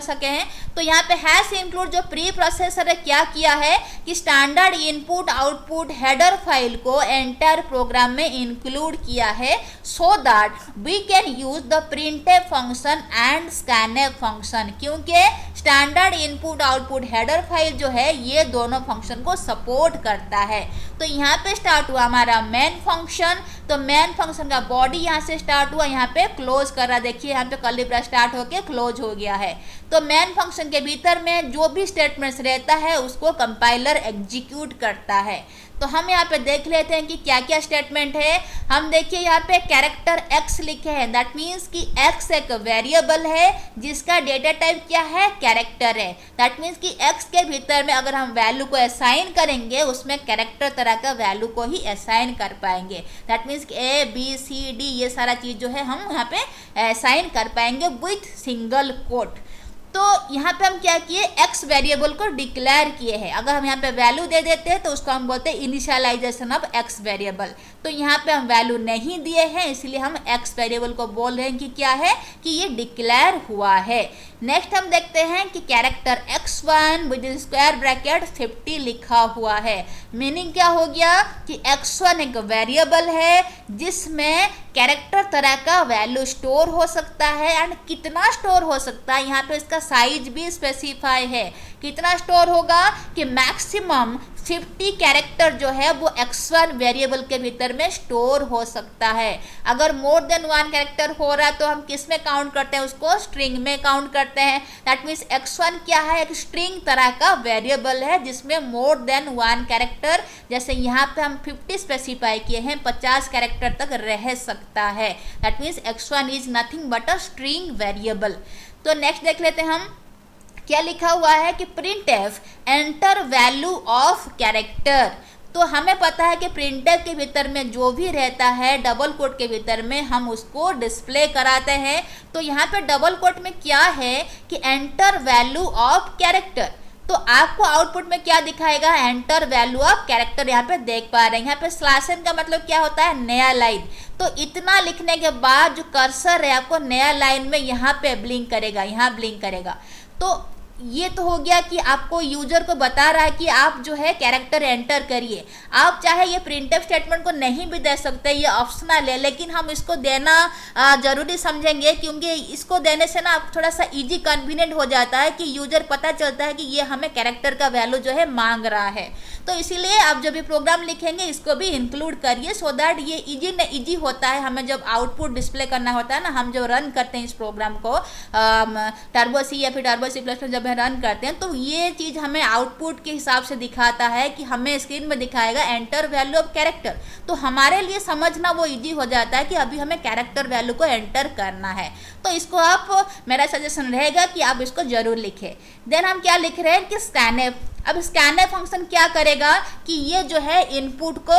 सके हैं। तो यहाँ पे हैश इंक्लूड जो प्री प्रोसेसर है क्या किया है कि standard input output header file को एंटायर प्रोग्राम में इंक्लूड किया है so that we can use the printf function and scanf function, क्योंकि standard input output header file जो है ये दोनों फंक्शन को सपोर्ट करता है। तो यहाँ पे स्टार्ट हुआ हमारा मेन फंक्शन। तो मेन फंक्शन का बॉडी यहाँ से स्टार्ट हुआ, यहाँ पे क्लोज कर रहा, देखिए यहाँ पे कर्ली ब्रैकेट स्टार्ट होके क्लोज हो गया है। तो मेन फंक्शन के भीतर में जो भी स्टेटमेंट्स रहता है उसको कंपाइलर एग्जीक्यूट करता है। तो हम यहाँ पे देख लेते हैं कि क्या क्या स्टेटमेंट है। हम देखिए यहाँ पे कैरेक्टर x लिखे हैं, दैट मीन्स कि x एक वेरिएबल है जिसका डेटा टाइप क्या है, कैरेक्टर है। दैट मीन्स कि x के भीतर में अगर हम वैल्यू को असाइन करेंगे उसमें कैरेक्टर तरह का वैल्यू को ही असाइन कर पाएंगे। दैट मीन्स कि A B C D ये सारा चीज़ जो है हम यहाँ पे असाइन कर पाएंगे विथ सिंगल कोट। तो यहाँ पे हम क्या किए, x वेरिएबल को डिक्लेयर किए हैं। अगर हम यहाँ पे वैल्यू दे देते हैं तो उसको हम बोलते हैं इनिशियलाइजेशन ऑफ x वेरिएबल। तो यहाँ पे हम वैल्यू नहीं दिए हैं इसलिए हम x वेरिएबल को बोल रहे हैं कि क्या है, कि ये डिक्लेयर हुआ है। नेक्स्ट हम देखते हैं कि character x1 with in square bracket 50 लिखा हुआ है। मीनिंग क्या हो गया कि x1 एक वेरिएबल है जिसमें कैरेक्टर तरह का वैल्यू स्टोर हो सकता है एंड कितना स्टोर हो सकता है, यहाँ पे इसका साइज भी स्पेसिफाई है। कितना स्टोर होगा कि मैक्सिमम 50 कैरेक्टर जो है वो x1 वेरिएबल के भीतर में स्टोर हो सकता है। अगर मोर देन 1 कैरेक्टर हो रहा है तो हम किस में काउंट करते हैं, उसको स्ट्रिंग में काउंट करते हैं। दैट मीन्स x1 क्या है, एक स्ट्रिंग तरह का वेरिएबल है जिसमें मोर देन 1 कैरेक्टर, जैसे यहाँ पे हम 50 स्पेसिफाई किए हैं, 50 कैरेक्टर तक रह सकता है। That means x1 is nothing but a string variable. तो नेक्स्ट देख लेते हैं हम क्या लिखा हुआ है कि printf enter value of character. तो हमें पता है कि प्रिंटएफ के भीतर में जो भी रहता है डबल कोट के भीतर में हम उसको डिस्प्ले कराते हैं। तो यहाँ पे डबल कोट में क्या है कि एंटर वैल्यू ऑफ कैरेक्टर। तो आपको आउटपुट में क्या दिखाएगा, एंटर वैल्यू ऑफ कैरेक्टर, यहाँ पे देख पा रहे हैं। यहाँ पे /n का मतलब क्या होता है, नया लाइन। तो इतना लिखने के बाद जो कर्सर है आपको नया लाइन में यहाँ पे ब्लिंक करेगा, यहाँ ब्लिंक करेगा। तो ये तो हो गया कि आपको यूजर को बता रहा है कि आप जो है कैरेक्टर एंटर करिए। आप चाहे ये प्रिंटफ स्टेटमेंट को नहीं भी दे सकते, ये ऑप्शनल है, लेकिन हम इसको देना जरूरी समझेंगे, क्योंकि इसको देने से ना आप थोड़ा सा इजी कन्वीनियंट हो जाता है कि यूजर पता चलता है कि ये हमें कैरेक्टर का वैल्यू जो है मांग रहा है। तो इसीलिए आप जब भी प्रोग्राम लिखेंगे इसको भी इंक्लूड करिए, सो दैट ये इजी होता है हमें जब आउटपुट डिस्प्ले करना होता है ना, हम जो रन करते हैं इस प्रोग्राम को टर्बो सी या फिर टर्बो सी प्लस जब रन करते हैं, तो ये चीज़ हमें आउटपुट के हिसाब से दिखाता है कि हमें स्क्रीन में दिखाएगा एंटर वैल्यू ऑफ कैरेक्टर। तो हमारे लिए समझना वो इजी हो जाता है कि अभी हमें कैरेक्टर वैल्यू को एंटर करना है। तो इसको आप, मेरा सजेशन रहेगा कि आप इसको जरूर लिखें। देन हम क्या लिख रहे हैं कि स्कैनएफ। अब स्कैनएफ फंक्शन क्या करेगा कि ये जो है इनपुट को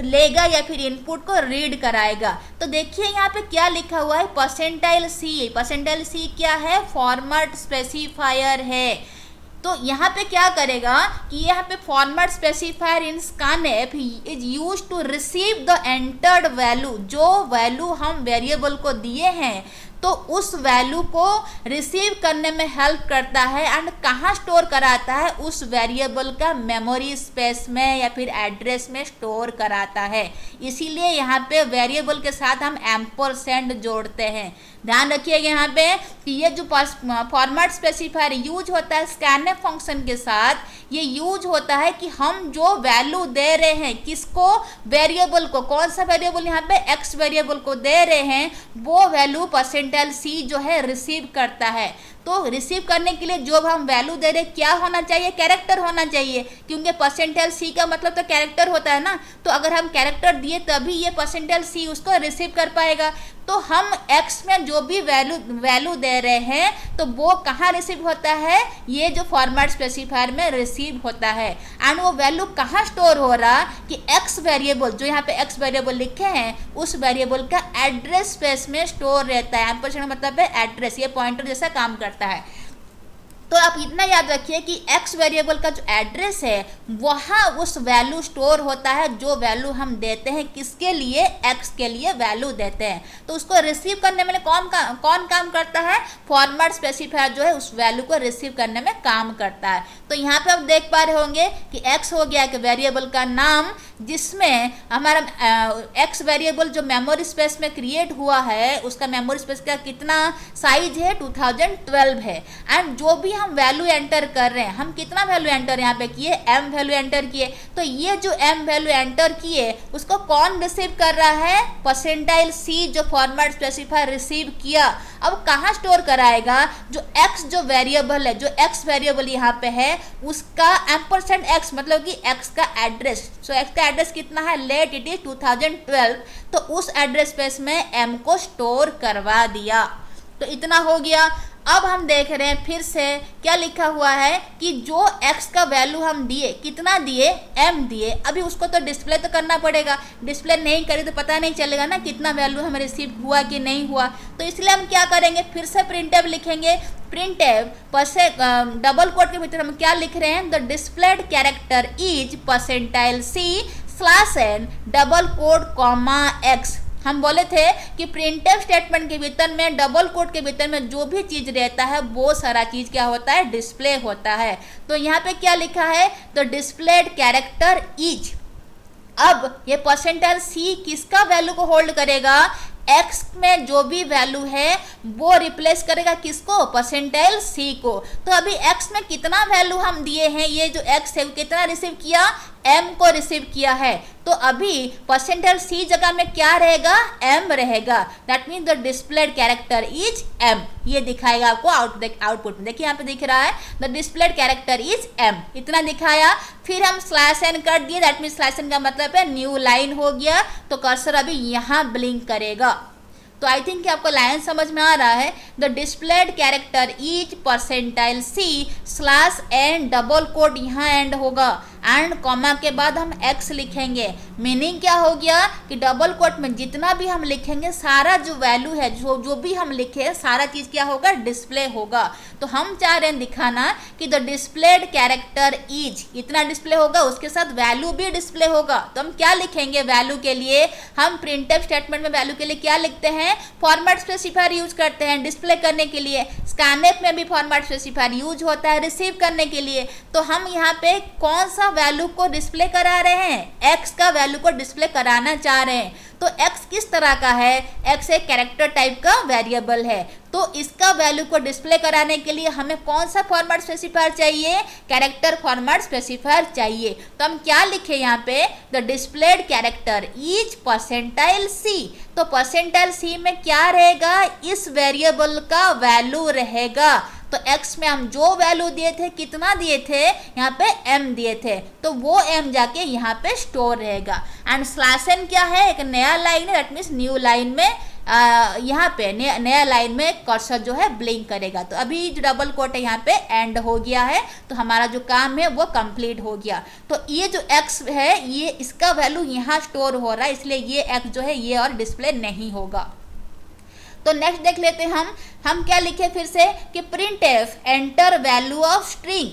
लेगा या फिर इनपुट को रीड कराएगा। तो देखिए यहाँ पे क्या लिखा हुआ है, परसेंटाइल सी। परसेंटाइल सी क्या है, फॉर्मेट स्पेसिफायर है। तो यहाँ पे क्या करेगा कि यहाँ पे format specifier in scanf is use to receive the entered value. जो वैल्यू हम वेरिएबल को दिए हैं तो उस वैल्यू को रिसीव करने में हेल्प करता है एंड कहाँ स्टोर कराता है, उस वेरिएबल का मेमोरी स्पेस में या फिर एड्रेस में स्टोर कराता है। इसीलिए यहाँ पे वेरिएबल के साथ हम एम्परसेंड जोड़ते हैं। ध्यान रखिएगा यहाँ पे कि ये जो फॉर्मेट स्पेसिफायर यूज होता है स्कैनएफ फंक्शन के साथ, ये यूज होता है कि हम जो वैल्यू दे रहे हैं किसको, वेरिएबल को, कौन सा वेरिएबल यहाँ पे एक्स वेरिएबल को दे रहे हैं, वो वैल्यू परसेंटाइल सी जो है रिसीव करता है। तो रिसीव करने के लिए जो हम वैल्यू दे रहे क्या होना चाहिए, कैरेक्टर होना चाहिए, क्योंकि परसेंटाइल सी का मतलब तो कैरेक्टर होता है ना। तो अगर हम कैरेक्टर दिए तभी ये परसेंटाइल सी उसको रिसीव कर पाएगा। तो हम एक्स में जो भी वैल्यू दे रहे हैं तो वो कहाँ रिसीव होता है, ये जो फॉर्मेट स्पेसिफायर में रिसीव होता है। एंड वो वैल्यू कहाँ स्टोर हो रहा कि एक्स वेरिएबल, जो यहाँ पे एक्स वेरिएबल लिखे हैं उस वेरिएबल का एड्रेस स्पेस में स्टोर रहता है। एम्परसेंड मतलब है एड्रेस, ये पॉइंटर जैसा काम करता है। तो आप इतना याद रखिए कि x वेरिएबल का जो एड्रेस है वहाँ उस वैल्यू स्टोर होता है जो वैल्यू हम देते हैं, किसके लिए, x के लिए वैल्यू देते हैं। तो उसको रिसीव करने में कौन काम करता है, फॉर्मेट स्पेसिफायर जो है उस वैल्यू को रिसीव करने में काम करता है। तो यहाँ पे आप देख पा रहे होंगे कि x हो गया कि वेरिएबल का नाम, जिसमें हमारा x वेरिएबल जो मेमोरी स्पेस में क्रिएट हुआ है उसका मेमोरी स्पेस का कितना साइज है, 2012 है। एंड जो भी हम वैल्यू एंटर कर रहे हैं, हम कितना वैल्यू एंटर यहाँ पे किए, m वैल्यू एंटर किए। तो ये जो m वैल्यू एंटर किए उसको कौन रिसीव कर रहा है, परसेंटाइल सी जो फॉर्मेट स्पेसिफायर रिसीव किया। अब कहाँ स्टोर कराएगा, जो x जो वेरिएबल है, जो x वेरिएबल यहाँ पे है उसका एम्परसेंड x मतलब कि x का एड्रेस। सो x का एड्रेस कितना है, लेट इट इज 2012, तो उस एड्रेस स्पेस में m को स्टोर करवा दिया। तो इतना हो गया। अब हम देख रहे हैं फिर से क्या लिखा हुआ है कि जो x का वैल्यू हम दिए, कितना दिए, m दिए। अभी उसको तो डिस्प्ले तो करना पड़ेगा, डिस्प्ले नहीं करें तो पता नहीं चलेगा ना कितना वैल्यू हमें रिसीव हुआ कि नहीं हुआ। तो इसलिए हम क्या करेंगे, फिर से प्रिंटफ लिखेंगे। प्रिंटफ परसे डबल कोट के भीतर हम क्या लिख रहे हैं, the displayed character is percentile C slash n double quote comma x। हम बोले थे कि प्रिंटफ स्टेटमेंट के भीतर में, डबल कोट के भीतर में जो भी चीज रहता है वो सारा चीज क्या होता है, डिस्प्ले होता है। तो यहाँ पे क्या लिखा है, द डिस्प्लेड कैरेक्टर इज। अब ये परसेंटाइल सी किसका वैल्यू को होल्ड करेगा, x में जो भी वैल्यू है वो रिप्लेस करेगा किसको, परसेंटाइल सी को। तो अभी x में कितना वैल्यू हम दिए हैं, ये जो x है कितना रिसीव किया, m को रिसीव किया है। तो अभी परसेंटाइल सी जगह में क्या रहेगा, m रहेगा। That means the displayed character is m। ये दिखाएगा आपको आउटपुट में। देखिए यहाँ पे दिख रहा है the displayed character is m, इतना दिखाया। फिर हम स्लैश n कर दिए, दैट मीन्स स्लैश n का मतलब है न्यू लाइन हो गया। तो कर्सर अभी यहाँ ब्लिंक करेगा। तो आई थिंक कि आपको लाइन समझ में आ रहा है। The displayed character is percentile C slash n double quote यहाँ एंड होगा। एंड कॉमा के बाद हम x लिखेंगे। मीनिंग क्या हो गया कि डबल कोट में जितना भी हम लिखेंगे सारा जो वैल्यू है, जो भी हम लिखे सारा चीज क्या होगा, डिस्प्ले होगा। तो हम चाह रहे हैं दिखाना कि द डिस्प्लेड कैरेक्टर इज, इतना डिस्प्ले होगा, उसके साथ वैल्यू भी डिस्प्ले होगा। तो हम क्या लिखेंगे वैल्यू के लिए, हम प्रिंटफ स्टेटमेंट में वैल्यू के लिए क्या लिखते हैं, फॉर्मेट स्पेसिफायर यूज करते हैं डिस्प्ले करने के लिए। स्कैनफ में भी फॉर्मेट स्पेसिफायर यूज होता है रिसीव करने के लिए। तो हम यहाँ पे कौन सा वैल्यू को डिस्प्ले करा रहे हैं, एक्स का वैल्यू को डिस्प्ले कराना चाह रहे हैं। तो x किस तरह का है, x एक कैरेक्टर टाइप का वेरिएबल है। तो इसका वैल्यू को डिस्प्ले कराने के लिए हमें कौन सा फॉर्मेट स्पेसिफायर चाहिए, कैरेक्टर फॉर्मेट स्पेसिफायर चाहिए। तो हम क्या लिखे यहाँ पे, the displayed character is percentile c। तो परसेंटाइल c में क्या रहेगा, इस वेरिएबल का वैल्यू रहेगा। तो x में हम जो वैल्यू दिए थे, कितना दिए थे, यहाँ पे m दिए थे, तो वो m जाके यहाँ पे स्टोर रहेगा। एंड स्लैश n क्या है, एक नया लाइन है, दैट मीन्स न्यू लाइन में यहाँ पे नया लाइन में कर्सर जो है ब्लिंक करेगा। तो अभी जो डबल कोट है यहाँ पे एंड हो गया है, तो हमारा जो काम है वो कंप्लीट हो गया। तो ये जो x है ये इसका वैल्यू यहाँ स्टोर हो रहा है, इसलिए ये x जो है ये और डिस्प्ले नहीं होगा। तो नेक्स्ट देख लेते हैं हम क्या लिखे फिर से कि print F enter value of string.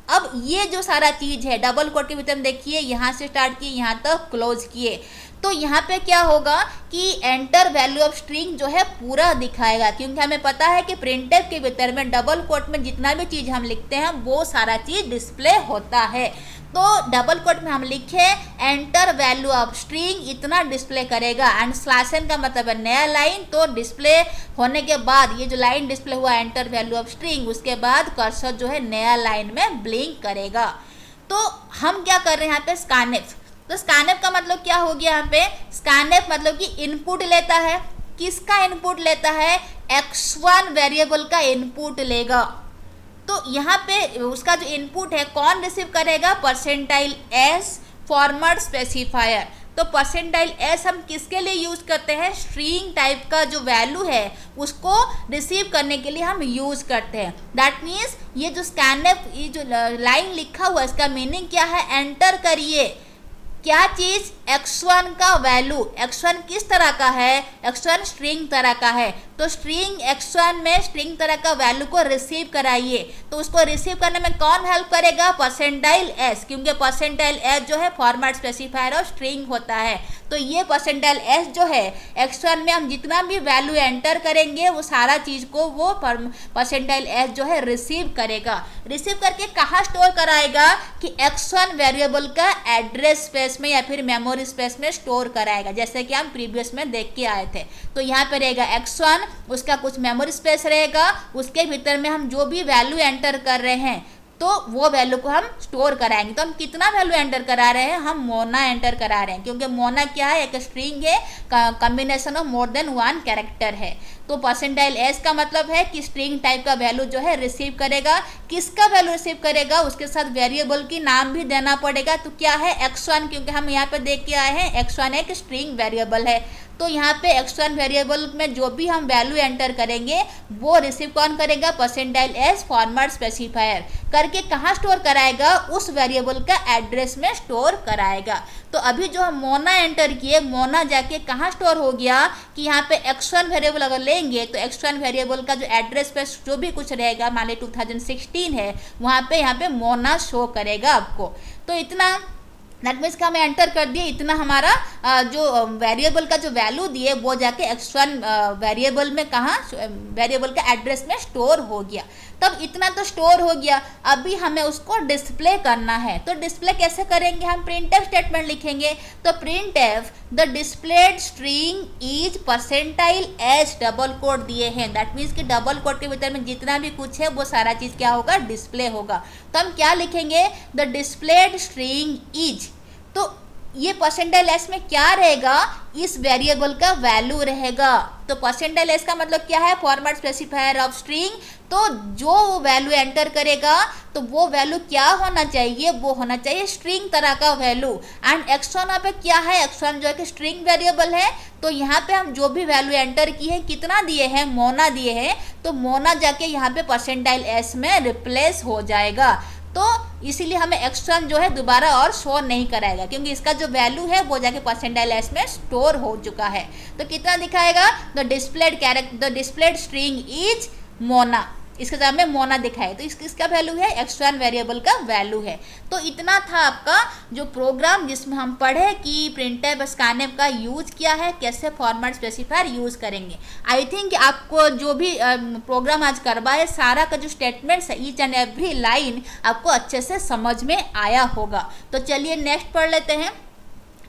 अब ये जो सारा चीज है डबल कोट के भीतर देखिए, यहाँ से स्टार्ट किए यहाँ तक क्लोज किए। तो यहाँ पे क्या होगा कि एंटर वैल्यू ऑफ स्ट्रिंग जो है पूरा दिखाएगा, क्योंकि हमें पता है कि प्रिंटफ के भीतर में डबल कोट में जितना भी चीज हम लिखते हैं वो सारा चीज डिस्प्ले होता है। तो डबल कोट में हम लिखे एंटर वैल्यू ऑफ स्ट्रिंग, इतना डिस्प्ले करेगा। एंड स्लैश एन का मतलब है नया लाइन, तो डिस्प्ले होने के बाद ये जो लाइन डिस्प्ले हुआ एंटर वैल्यू ऑफ स्ट्रिंग, उसके बाद कर्सर जो है नया लाइन में ब्लिंक करेगा। तो हम क्या कर रहे हैं यहाँ पे स्कैनफ। तो स्कैनफ का मतलब क्या हो गया, यहाँ पे स्कैनफ मतलब कि इनपुट लेता है। किसका इनपुट लेता है, x1 वेरिएबल का इनपुट लेगा। तो यहाँ पे उसका जो इनपुट है कौन रिसीव करेगा, परसेंटाइल s फॉर्मेट स्पेसिफायर। तो परसेंटाइल s हम किसके लिए यूज करते हैं, स्ट्रिंग टाइप का जो वैल्यू है उसको रिसीव करने के लिए हम यूज करते हैं। दैट मीन्स ये जो स्कैनफ ये जो लाइन लिखा हुआ है इसका मीनिंग क्या है, एंटर करिए क्या चीज, x1 का वैल्यू। x1 किस तरह का है, x1 स्ट्रिंग तरह का है। तो स्ट्रिंग x1 में स्ट्रिंग तरह का वैल्यू को रिसीव कराइए। तो उसको रिसीव करने में कौन हेल्प करेगा, परसेंटाइल s, क्योंकि परसेंटाइल s जो है फॉर्मेट स्पेसिफायर और स्ट्रिंग होता है। तो ये परसेंटाइल s जो है x1 में हम जितना भी वैल्यू एंटर करेंगे वो सारा चीज को वो परसेंटाइल s जो है रिसीव करेगा। रिसीव करके कहाँ स्टोर कराएगा कि x1 वेरिएबल का एड्रेस स्पेस में या फिर मेमोरी स्पेस में स्टोर कराएगा, जैसे कि हम प्रीवियस में देख के आए थे। तो यहाँ पे रहेगा x1, उसका कुछ मेमोरी स्पेस रहेगा, उसके भीतर में हम जो भी वैल्यू एंटर कर रहे हैं तो वो वैल्यू को हम स्टोर कराएंगे। तो हम कितना वैल्यू एंटर करा रहे हैं, हम मोना एंटर करा रहे हैं, क्योंकि मोना क्या है, एक स्ट्रिंग है, combination of more than one character है। तो परसेंटाइल s का मतलब है कि स्ट्रिंग टाइप का वैल्यू जो है रिसीव करेगा। किसका वैल्यू रिसीव करेगा, उसके साथ वेरिएबल की नाम भी देना पड़ेगा। तो क्या है, x1, क्योंकि हम यहाँ पे देख के आए हैं x1 एक स्ट्रिंग वेरिएबल है। तो यहाँ पे x1 वेरिएबल में जो भी हम वैल्यू एंटर करेंगे वो रिसीव कौन करेगा, परसेंटाइल s फॉर्मेट स्पेसिफायर करके कहाँ स्टोर कराएगा, उस वेरिएबल का एड्रेस में स्टोर कराएगा। तो अभी जो हम मोना एंटर किए, मोना जाके कहाँ स्टोर हो गया कि यहाँ पे x1 वेरिएबल अगर लेंगे तो x1 वेरिएबल का जो एड्रेस पे जो भी कुछ रहेगा, मान ली 2016 है, वहाँ पे यहाँ पे मोना शो करेगा आपको। तो इतना दैट मीन्स का हमें एंटर कर दिए, इतना हमारा जो वेरिएबल का जो वैल्यू दिए वो जाके x1 वेरिएबल में कहाँ, वेरिएबल का एड्रेस में स्टोर हो गया। तब इतना तो स्टोर हो गया, अभी हमें उसको डिस्प्ले करना है। तो डिस्प्ले कैसे करेंगे, हम प्रिंटफ स्टेटमेंट लिखेंगे। तो printf the displayed string is percentile s, double quote दिए हैं, दैट मीन्स कि डबल कोट के भीतर में जितना भी कुछ है वो सारा चीज क्या होगा, डिस्प्ले होगा। तो हम क्या लिखेंगे, द डिस्प्लेड स्ट्रिंग इज। तो ये परसेंटाइल s में क्या रहेगा, इस वेरिएबल का वैल्यू रहेगा। तो परसेंटाइल s का मतलब क्या है, फॉर्मेट स्पेसिफायर ऑफ स्ट्रिंग। तो जो वैल्यू एंटर करेगा तो वो वैल्यू क्या होना चाहिए, वो होना चाहिए स्ट्रिंग तरह का वैल्यू। एंड x1 यहाँ पे क्या है, x1 जो है कि स्ट्रिंग वेरिएबल है। तो यहाँ पे हम जो भी वैल्यू एंटर की है, कितना दिए हैं, मोना दिए हैं, तो मोना जाके यहाँ पे परसेंटाइल s में रिप्लेस हो जाएगा। तो इसीलिए हमें एक्सटर्न जो है दोबारा और शो नहीं कराएगा, क्योंकि इसका जो वैल्यू है वो जाके परसेंटाइल एस में स्टोर हो चुका है। तो कितना दिखाएगा, the displayed string is Mona, इसके साथ में मोना दिखाए, तो इसका वैल्यू है एक्सटर्न वेरिएबल का वैल्यू है। तो इतना था आपका जो प्रोग्राम जिसमें हम पढ़े कि प्रिंटफ स्कैनफ का यूज किया है, कैसे फॉर्मेट स्पेसिफायर यूज करेंगे। आई थिंक आपको जो भी प्रोग्राम आज करवाए सारा का जो स्टेटमेंट्स है ईच एंड एवरी लाइन आपको अच्छे से समझ में आया होगा। तो चलिए नेक्स्ट पढ़ लेते हैं।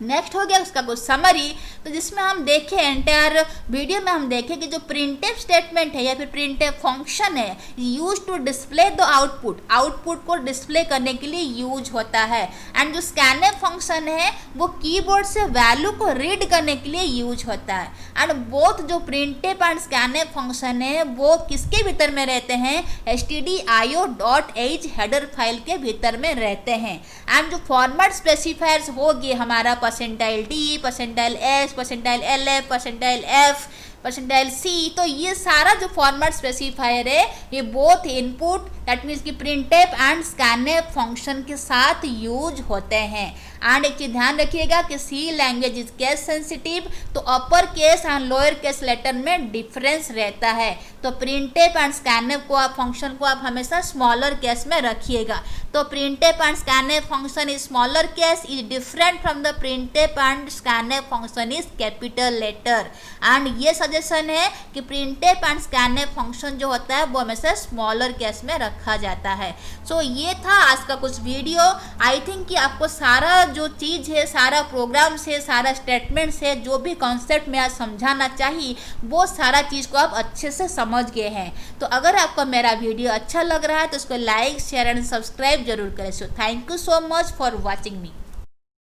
नेक्स्ट हो गया उसका कुछ समरी, तो जिसमें हम देखें एंटायर वीडियो में हम देखें कि जो प्रिंटफ स्टेटमेंट है या फिर प्रिंटफ फंक्शन है use to display the output को डिस्प्ले करने के लिए यूज होता है। एंड जो स्कैनफ फंक्शन है वो कीबोर्ड से वैल्यू को रीड करने के लिए यूज होता है। एंड बोथ जो प्रिंटफ एंड स्कैनफ फंक्शन है वो किसके भीतर में रहते हैं, stdio.h हेडर फाइल के भीतर में रहते हैं। एंड जो फॉर्मेट स्पेसिफायर्स होगी हमारा percentile D, percentile S, percentile L F, percentile F, percentile C, तो ये सारा जो फॉर्मेट स्पेसिफायर है ये बोथ इनपुट दैट मीन्स कि प्रिंटफ एंड स्कैनफ फंक्शन के साथ यूज होते हैं। एंड एक चीज ध्यान रखिएगा कि C language is case sensitive, तो upper case and lower case letter में डिफरेंस रहता है। तो प्रिंटफ एंड स्कैनफ को आप फंक्शन को आप हमेशा स्मॉलर केस में रखिएगा। तो printf and scanf function is smaller case is different from the printf and scanf function is capital letter. And ये सजेशन है कि प्रिंटफ एंड स्कैनफ फंक्शन जो होता है वो हमेशा स्मॉलर केस में रखा जाता है। सो ये था आज का कुछ वीडियो। आई थिंक कि आपको सारा जो चीज़ है, सारा प्रोग्राम से, सारा स्टेटमेंट से जो भी कॉन्सेप्ट में आज समझाना चाहिए वो सारा चीज़ को आप अच्छे से समझ गए हैं। तो अगर आपको मेरा वीडियो अच्छा लग रहा है तो उसको लाइक, शेयर एंड सब्सक्राइब जरूर करें। So thank you so much for watching me.